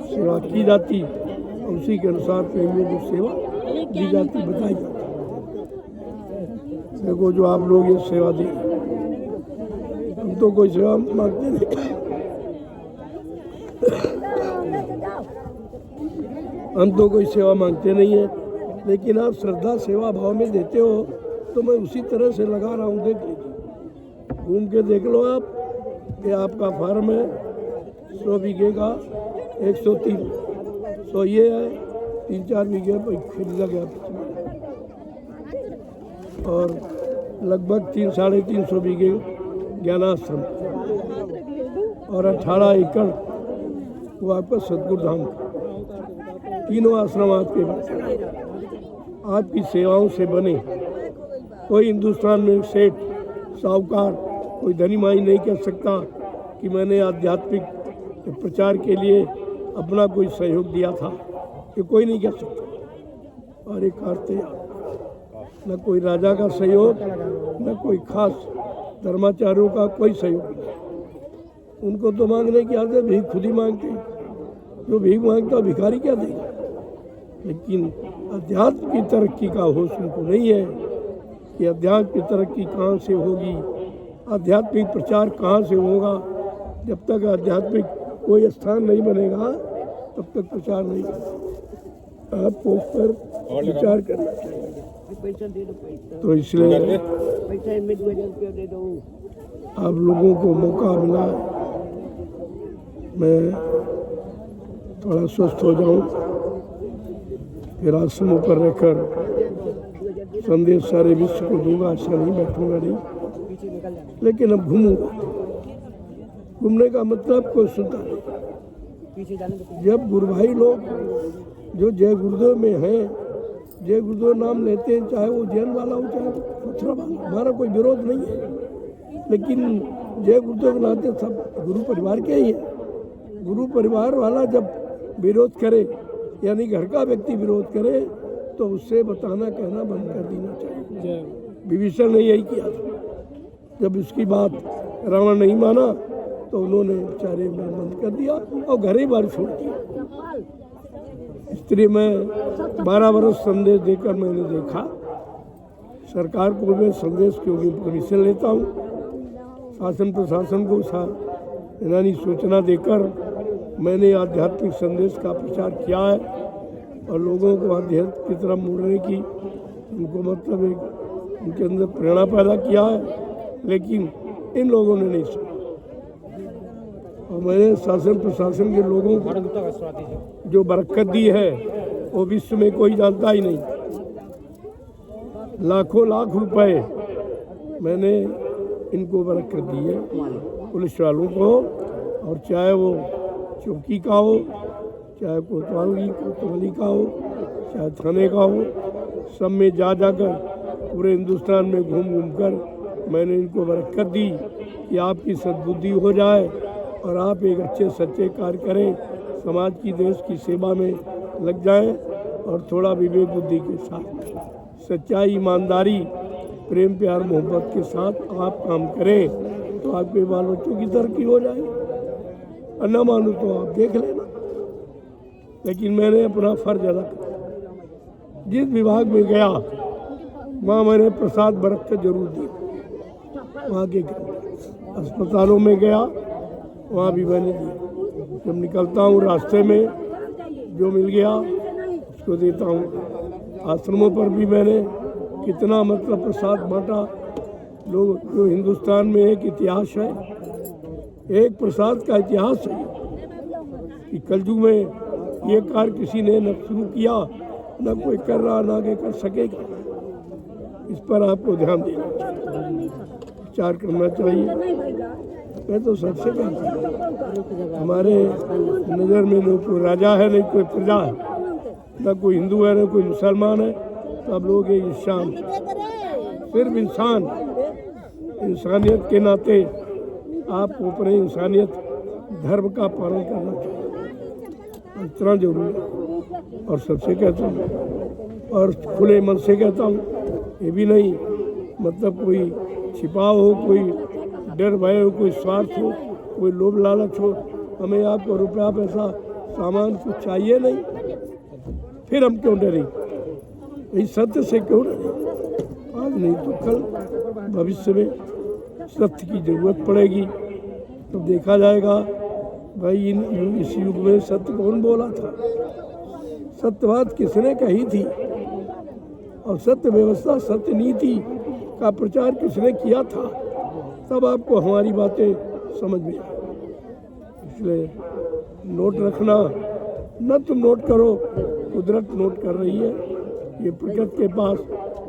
सेवा की जाती और उसी के अनुसार प्रेमियों को सेवा दी जाती, बताई जाती। देखो जो आप लोग ये सेवा दें, हम तो कोई सेवा मांगते नहीं, हम तो कोई सेवा मांगते नहीं है, लेकिन आप श्रद्धा सेवा भाव में देते हो तो मैं उसी तरह से लगा रहा हूँ। देख लीजिए, घूम के देख लो आप, ये आपका फार्म है 100 बीघे का, 103 100 ये है, 3-4 बीघे पर खरीदा गया और लगभग 300-350 बीघे ज्ञानाश्रम और 18 एकड़ वो आपका सतगुरु धाम का। तीनों आश्रम आपके आपकी सेवाओं से बने। कोई हिंदुस्तान में सेठ साहूकार कोई धनी माई नहीं कह सकता कि मैंने आध्यात्मिक प्रचार के लिए अपना कोई सहयोग दिया था, ये कोई नहीं कह सकता। और एक आरते न कोई राजा का सहयोग, न कोई खास धर्माचार्यों का कोई सहयोग नहीं। उनको तो मांगने की आदत भीख खुद ही मांगते, जो भीख मांगता भिखारी क्या देगा। लेकिन अध्यात्म की तरक्की का होश उनको नहीं है कि अध्यात्म की तरक्की कहाँ से होगी, आध्यात्मिक प्रचार कहाँ से होगा। जब तक आध्यात्मिक कोई स्थान नहीं बनेगा तब तक प्रचार नहीं होगा। आपको उस पर विचार करना चाहिए। तो इसलिए आप लोगों को मौका मिला, मैं थोड़ा स्वस्थ हो जाऊं फिर आश्रमों पर रहकर संदेश सारे विश्व को दूंगा, ऐसा नहीं बैठूंगा नहीं, लेकिन अब घूमूंगा। घूमने का मतलब कोई सुनता नहीं। जब गुरु भाई लोग जो जय गुरुदेव में हैं, जय गुरुदेव नाम लेते हैं, चाहे वो जैन वाला हो चाहे मथुरा वाला, हमारा कोई विरोध नहीं है, लेकिन जय गुरुदेव के नाते सब गुरु परिवार के ही है। गुरु परिवार वाला जब विरोध करे, यानी घर का व्यक्ति विरोध करे, तो उससे बताना कहना बंद कर देना चाहिए। विभीषण ने यही किया था। जब उसकी बात रावण नहीं माना तो उन्होंने बेचारे में बंद कर दिया और घर ही बार छोड़ दिया। स्त्री में 12 वर्ष संदेश देकर मैंने देखा, सरकार को मैं संदेश क्योंकि परमिशन लेता हूँ, शासन प्रशासन को यानी सूचना देकर मैंने आध्यात्मिक संदेश का प्रचार किया है और लोगों को आध्यात्म की तरफ मोड़ने की उनको मतलब एक उनके अंदर प्रेरणा पैदा किया है, लेकिन इन लोगों ने नहीं सुना। और मैंने शासन प्रशासन के लोगों को जो बरकत दी है वो विश्व में कोई जानता ही नहीं। लाखों लाख रुपए मैंने इनको बरकत दी है पुलिस वालों को, और चाहे वो चौकी का हो, चाहे कोतवाली का हो, चाहे थाने का हो, सब में जा जाकर पूरे हिंदुस्तान में घूम घूम कर मैंने इनको बरकत दी कि आपकी सद्बुद्धि हो जाए और आप एक अच्छे सच्चे कार्य करें, समाज की देश की सेवा में लग जाएं और थोड़ा विवेक बुद्धि के साथ सच्चाई ईमानदारी प्रेम प्यार मोहब्बत के साथ आप काम करें तो आपके बाल बच्चों की तरक्की हो जाएगी। और न मानो तो आप देख लेना। लेकिन मैंने अपना फर्ज अदा किया। जिस विभाग में गया वहाँ मैंने प्रसाद बरकत जरूर दी। वहाँ के अस्पतालों में गया वहाँ भी मैंने दिया। जब निकलता हूँ रास्ते में जो मिल गया उसको देता हूँ। आश्रमों पर भी मैंने कितना मतलब प्रसाद बांटा। लोग जो हिंदुस्तान में एक इतिहास है, एक प्रसाद का इतिहास है कि कलयुग में ये कार्य किसी ने न शुरू किया, न कोई कर रहा, न आगे कर सकेगा। इस पर आपको ध्यान देना चाहिए, विचार करना चाहिए। मैं तो सबसे कहता हूँ हमारे नज़र में न कोई राजा है न कोई प्रजा है, न कोई हिंदू है न कोई मुसलमान है, सब लोग एक इंसान, सिर्फ इंसान। इंसानियत के नाते आपको अपने इंसानियत धर्म का पालन करना चाहिए, इतना जरूरी है। और सबसे कहता हूँ और खुले मन से कहता हूँ, ये भी नहीं मतलब कोई छिपाव हो, कोई डर भय हो, कोई स्वार्थ हो, कोई लोभ लालच हो। हमें आपको रुपया पैसा सामान कुछ चाहिए नहीं, फिर हम क्यों डरें? इस सत्य से क्यों डरें? आज नहीं तो कल भविष्य में सत्य की जरूरत पड़ेगी, तो देखा जाएगा भाई इस युग में सत्य कौन बोला था, सत्यवाद किसने कही थी, और सत्य व्यवस्था सत्य नीति का प्रचार किसने किया था। तब आपको हमारी बातें समझ में आए। इसलिए नोट रखना न, तुम नोट करो, कुदरत नोट कर रही है। ये प्रकृति के पास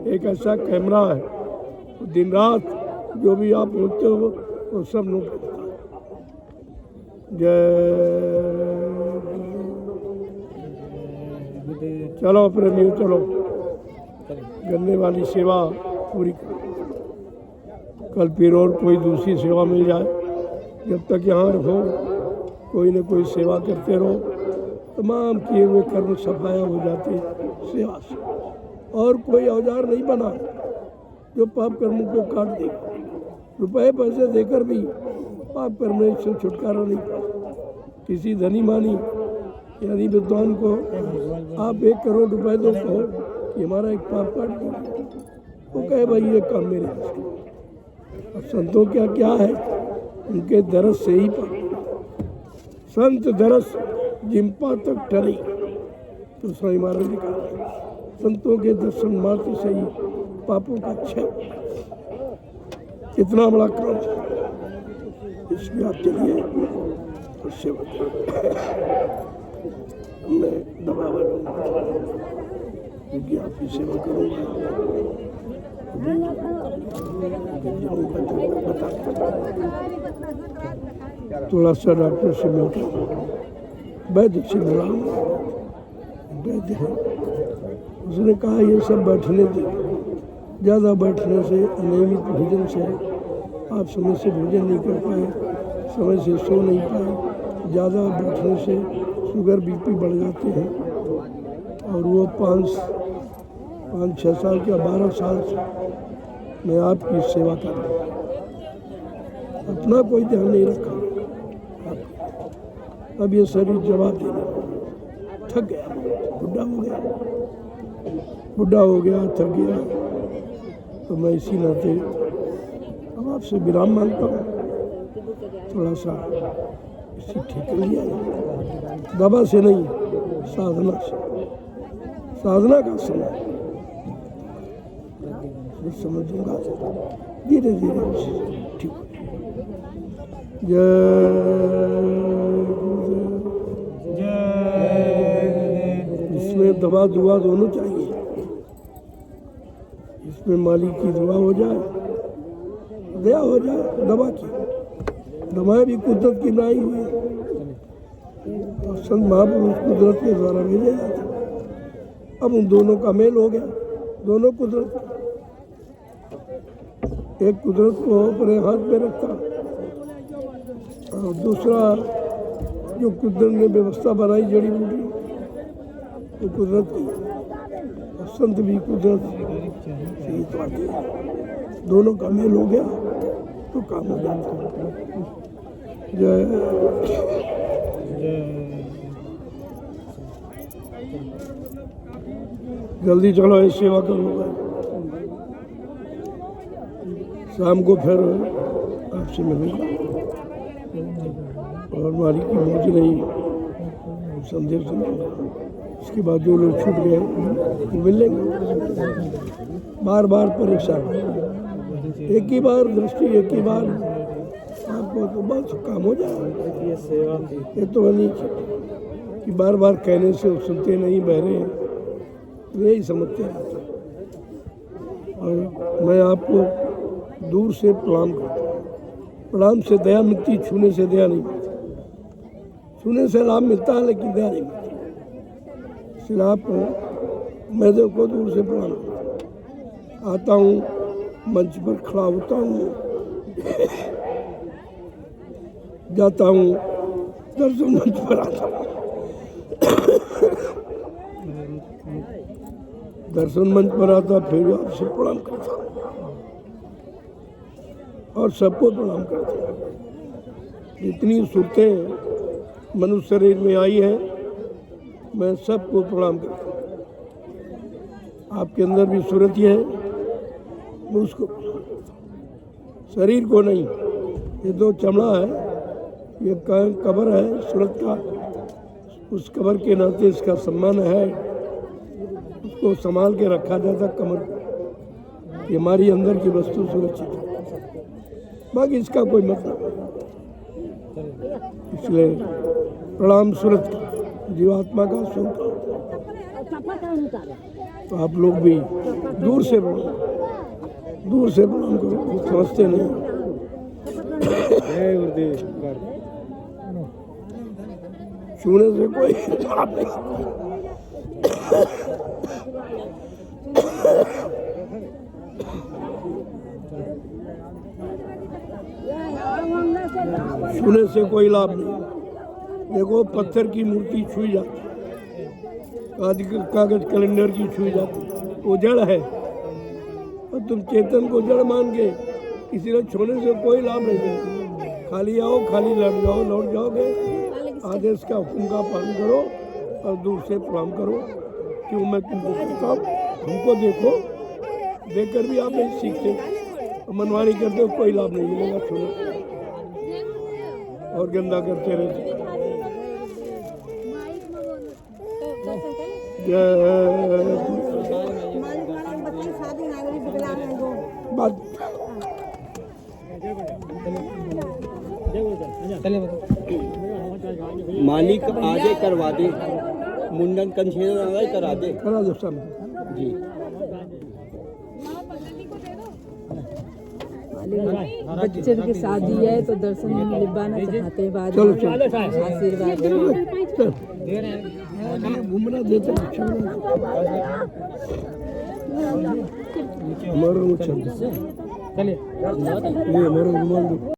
एक ऐसा कैमरा है, दिन रात जो भी आप बोलते हो वो सब नोट करता है। जय चलो प्रेमियों, चलो गन्ने वाली सेवा पूरी करो। कल फिर और कोई दूसरी सेवा मिल जाए, जब तक यहाँ रहो कोई न कोई सेवा करते रहो। तमाम किए हुए कर्म सफाया हो जाते सेवा से, और कोई औजार नहीं बना जो पाप कर्मों को काट देगा। रुपए पैसे देकर भी पाप कर्म से छुटकारा नहीं पाता। किसी धनी मानी यानी विद्वान को आप 1 करोड़ रुपए दो, कहो कि हमारा एक पाप काट दो, वो कहे भाई ये काम मेरे हाथ। अब संतों क्या है, उनके दरस से ही पाप। संत दरस जिम्पा तक टरी, तो स्वामी महाराज ने कहा संतों के दर्शन मात्र से ही पापों का क्षय। कितना बड़ा काम है, इसलिए आप चलिए उससे मैं दबा क्योंकि आपकी सेवा करूँगा। थोड़ा सा डॉक्टर से मिलकर वैद्य से मिला, वैद्य है, उसने कहा ये सब बैठने दे, ज़्यादा बैठने से, अनियमित भोजन से आप समय से भोजन नहीं कर पाए, समय से सो नहीं पाए, ज़्यादा बैठने से शुगर बीपी बढ़ जाते हैं। और वो 5-6 साल या 12 साल से मैं आपकी सेवा कर रहा हूँ, अपना कोई ध्यान नहीं रखा। अब ये शरीर जवाब देने थक गया, बुढ़ा हो गया, थक गया, तो मैं इसी नाते अब आपसे विराम मांगता हूँ। थोड़ा सा इसी ठीक कर लिया, दवा से नहीं, साधना से, साधना का समय फिर समझूंगा, धीरे धीरे ठीक। जय इसमें दवा दुआ दोनों चाहिए, इसमें मालिक की दुआ हो जाए, दया हो जाए, दवा की दवाएं भी कुदरत की बनाई हुई है और संत महापुरुष कुदरत के द्वारा भेजे जाते। अब उन दोनों का मेल हो गया, दोनों कुदरत, एक कुदरत को अपने हाथ में रखता और दूसरा जो कुदरत ने व्यवस्था बनाई जड़ी बूटी वो कुदरत की, और संत भी कुदरत से ही तो आते हैं। दोनों का मेल हो गया तो काम हो जाता है। जय जल्दी चलो, इस सेवा करूँगा, शाम को फिर आपसे मिलूंगा और मालिक की मौज नहीं संदेश दूंगा। उसके बाद जो लोग छूट गए वो मिल लेंगे। बार बार परीक्षा, एक ही बार दृष्टि, एक ही बार आपको तो बस काम हो जाए। ये तो नहीं कि बार बार कहने से सुनते नहीं, बहरे हैं, यही समझते हैं। और मैं आपको दूर से प्रणाम करता हूँ। प्रणाम से दया मिलती, छूने से दया नहीं मिलती। छूने से लाभ मिलता है लेकिन दया नहीं मिलती। इसलिए आपको मैं देखो दूर से प्रणाम करता हूँ। आता हूँ, मंच पर खड़ा होता हूँ, जाता हूँ, दर्शन मंच पर आता हूँ, दर्शन मंच पर आता, फिर आपसे प्रणाम करता हूँ और सबको प्रणाम करता हूँ। जितनी सूरतें मनुष्य शरीर में आई है, मैं सबको प्रणाम करता हूँ। आपके अंदर भी सूरत ही है, मैं उसको शरीर को नहीं। ये दो चमड़ा है, ये कबर है सूरत का, उस कबर के नाते इसका सम्मान है, उसको संभाल के रखा जाता कमर को। ये हमारी अंदर की वस्तु सुरक्षित है, बाकी इसका कोई मतलब नहीं। इसलिए प्रणाम सूरत का, जीवात्मा का स्वरूप। तो आप लोग भी दूर से प्रणाम करो, समझते नहीं। छूने से कोई लाभ नहीं। छूने से कोई लाभ नहीं। देखो पत्थर की मूर्ति छुई जाती, कागज कैलेंडर की छुई जाती, वो जड़ है, और तुम चेतन को जड़ मान के इसीलिए छूने से कोई लाभ नहीं मिलेगा। खाली आओ, खाली लौट जाओगे। आदेश का हुक्म का पालन करो और दूर से प्रणाम करो। क्यों मैं तुमको कहता हूँ, हमको देखो, देखकर भी आप नहीं सीखते, मनमानी करते हो, कोई लाभ नहीं मिलेगा। छूने और गंदा करते रहते। मालिक आगे करवा दे, मुंडन कंछेद करा दे। करा दो सब। जी बच्चे की शादी है तो दर्शन निभाना चाहते हैं बाद चलो, में चलो। आशीर्वाद चल घूमना देते हमारा वो चल चलिए ये हमारा रुमाल दो